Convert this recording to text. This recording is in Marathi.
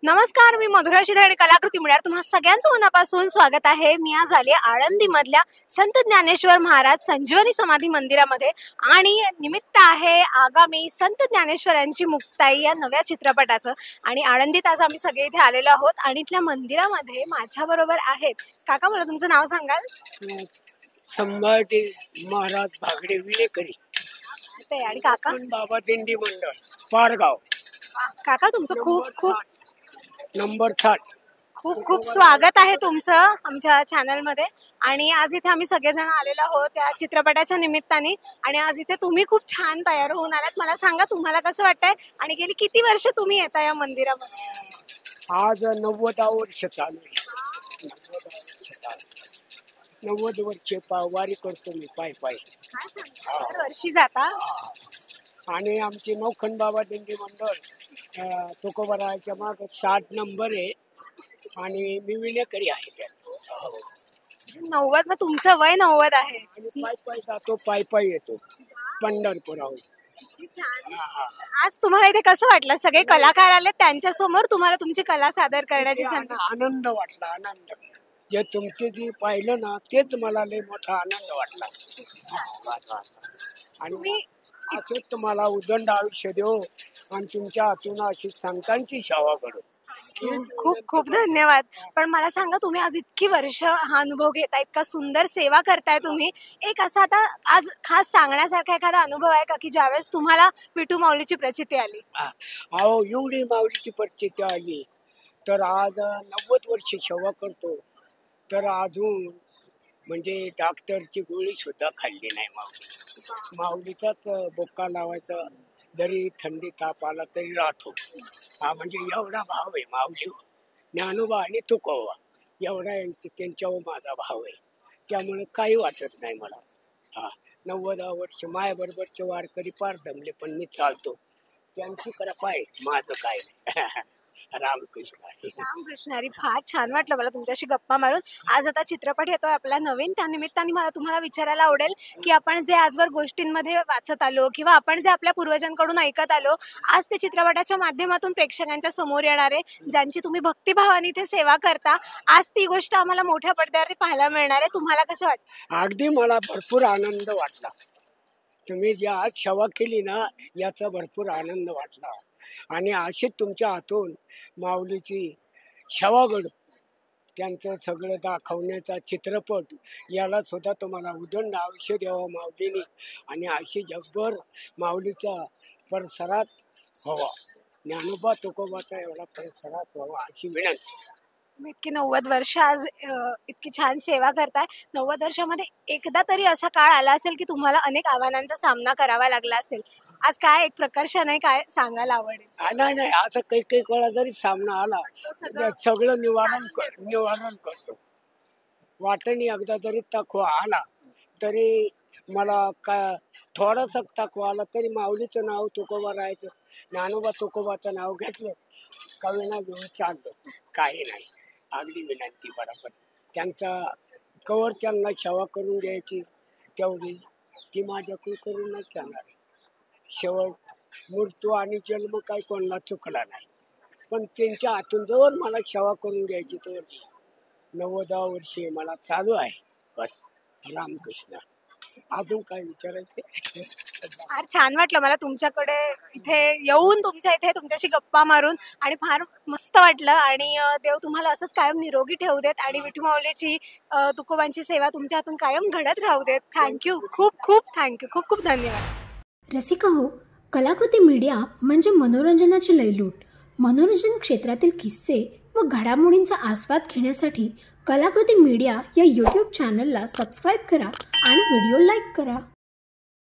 नमस्कार, मी मधुरा शिधे आणि कलाकृती मिळणार तुम्हा सगळ्यांचं मनापासून स्वागत आहे। मी आज आले आळंदीमधल्या संत ज्ञानेश्वर महाराज संजीवनी समाधी मंदिरामध्ये आणि निमित्त आहे आगामी संत ज्ञानेश्वरांची मुक्ताई या नव्या चित्रपटाचं। आणि आळंदीत आज आम्ही सगळे इथे आलेलो आहोत आणि इथल्या मंदिरामध्ये माझ्याबरोबर आहेत काका, मला तुमचं नाव सांगाल? संभाजी महाराज भागडे विलेकरी आणि काका बाबा दिंडी मंडळ पारगाव। काका तुमचं खूप खूप नंबर 60 खूप खूप स्वागत आहे तुमचं आमच्या चॅनलमध्ये। आणि आज इथे आम्ही सगळेजण आलेलो आहोत या चित्रपटाच्या निमित्ताने आणि आज इथे तुम्ही खूप छान तयार होऊन आलात। मला सांगा तुम्हाला कसं वाटतंय आणि गेली किती वर्ष तुम्ही येता या मंदिरामध्ये? आज 90 वर्ष चालू आहे। 90 वर्ष वारी करतो मी पाय पाय वर्षी जाता। आणि आमचे नौखंड बाबा दिंडी मंडळ तुकोबराच्या माग 60 नंबर आहे आणि मी विलेकरी आहे। 90 तुमचं वय 90 आहे आणि पाय पाय जातो, पाय पाय येतो पंढरपुराहून। आज तुम्हाला इथे कसं वाटलं? सगळे कलाकार आले, त्यांच्या समोर तुम्हाला तुमची कला सादर करण्याची संधी? आनंद वाटला, आनंद। जे तुमचे जे पाहिलं ना तेच मला लय मोठा आनंद वाटला। आणि मी असंच तुम्हाला उदंड आयुष्य देऊ आणि तुमच्या हातून अशी संतांची सेवा करू। खूप खूप धन्यवाद। पण मला सांगा, तुम्ही आज इतकी वर्ष हा अनुभव घेताय, इतका सुंदर सेवा करताय तुम्ही, एक असा आता आज खास सांगण्यासारखा एखादा अनुभव आहे का की ज्यावेळेस तुम्हाला विठू माऊलीची प्रचिती आली? अहो, एवढी माऊलीची प्रचिती आली तर आज 90 वर्ष सेवा करतो तर अजून म्हणजे डॉक्टरची गोळी सुद्धा खाल्ली नाही माऊली। माऊलीचाच बोका लावायचा, जरी थंडी ताप आला तरी राहतो। हा म्हणजे एवढा भाव आहे माऊली, ज्ञानोबा आणि तुकोबा एवढा त्यांच्यावर माझा भाव आहे। त्यामुळे काही वाटत नाही मला। 90 वर्ष माझ्याबरोबरचे वारकरी पार दमले पण मी चालतो, त्यांची कृपा आहे, माझं काय नाही। रामकृष्ण रामकृष्ण हरी। फार छान वाटलं मला तुमच्याशी गप्पा मारून। आज आता चित्रपट येतोय आपला नवीन, त्या निमित्ताने मला तुम्हाला विचारायला आवडेल की आपण जे आजवर गोष्टींमध्ये वाचत आलो किंवा आपण जे आपल्या पूर्वजांकडून ऐकत आलो, आज ते चित्रपटाच्या माध्यमातून प्रेक्षकांच्या समोर येणार आहे, ज्यांची तुम्ही भक्तिभावाने इथे सेवा करता। आज ती गोष्ट आम्हाला मोठ्या पडद्यावरती पाहायला मिळणार आहे। तुम्हाला कसं वाटतं? अगदी मला भरपूर आनंद वाटला। तुम्ही जी आज सेवा केली ना याचा भरपूर आनंद वाटला आणि अशी तुमच्या हातून माऊलीची सेवा घडो, त्यांचं सगळं दाखवण्याचा चित्रपट याला सुद्धा तुम्हाला उदंड आयुष्य द्यावं माऊलीने आणि अशी जगभर माऊलीचा परिसरात व्हावा, ज्ञानोबा तुकोबाचा एवढा परिसरात व्हावा अशी विनंती। इतकी 90 वर्ष आज इतकी छान सेवा करताय। 90 वर्षामध्ये एकदा तरी असा काळ आला असेल की तुम्हाला अनेक आव्हानांचा सामना करावा लागला असेल। आज काय एक प्रकर्षाने काय सांगायला आवडेल? नाही नाही, असं काही वेळा जरी सामना आला सगळं निवारण करतो। वाटणी एकदा जरी तकवा आला तरी मला काय थोडासा तकवा आला तरी माऊलीचं नाव तुकोबा राहायचं, ज्ञानोबा तुकोबाचं नाव घेतलं कवीना घेऊन चालतो, काही नाही। अगदी विनंती बरोबर त्यांचा कवर त्यांना सेवा करून द्यायची तेवढी ती माझ्याकडून करूनच जाणार। शेवट मृत्यू आणि जन्म काही कोणाला चुकला नाही, पण त्यांच्या हातून जवळ मला सेवा करून द्यायची तर 90 वर्षे मला चालू आहे। बस, रामकृष्ण। अजून काय विचारायचं? फार छान वाटलं मला तुमच्याकडे इथे येऊन, तुमच्या इथे तुमच्याशी गप्पा मारून आणि फार मस्त वाटलं। आणि देव तुम्हाला असंच कायम निरोगी ठेवू देत आणि विठू माऊलीची तुकोबांची सेवा तुमच्या हातून कायम घडत राहू देत। थँक्यू, खूप खूप थँक्यू, खूप खूप धन्यवाद। रसिका हो, कलाकृती मीडिया म्हणजे मनोरंजनाची लयलूट। मनोरंजन क्षेत्रातील किस्से व घडामोडींचा आस्वाद घेण्यासाठी कलाकृती मीडिया या यूट्यूब चॅनलला सबस्क्राईब करा आणि व्हिडिओ लाईक करा।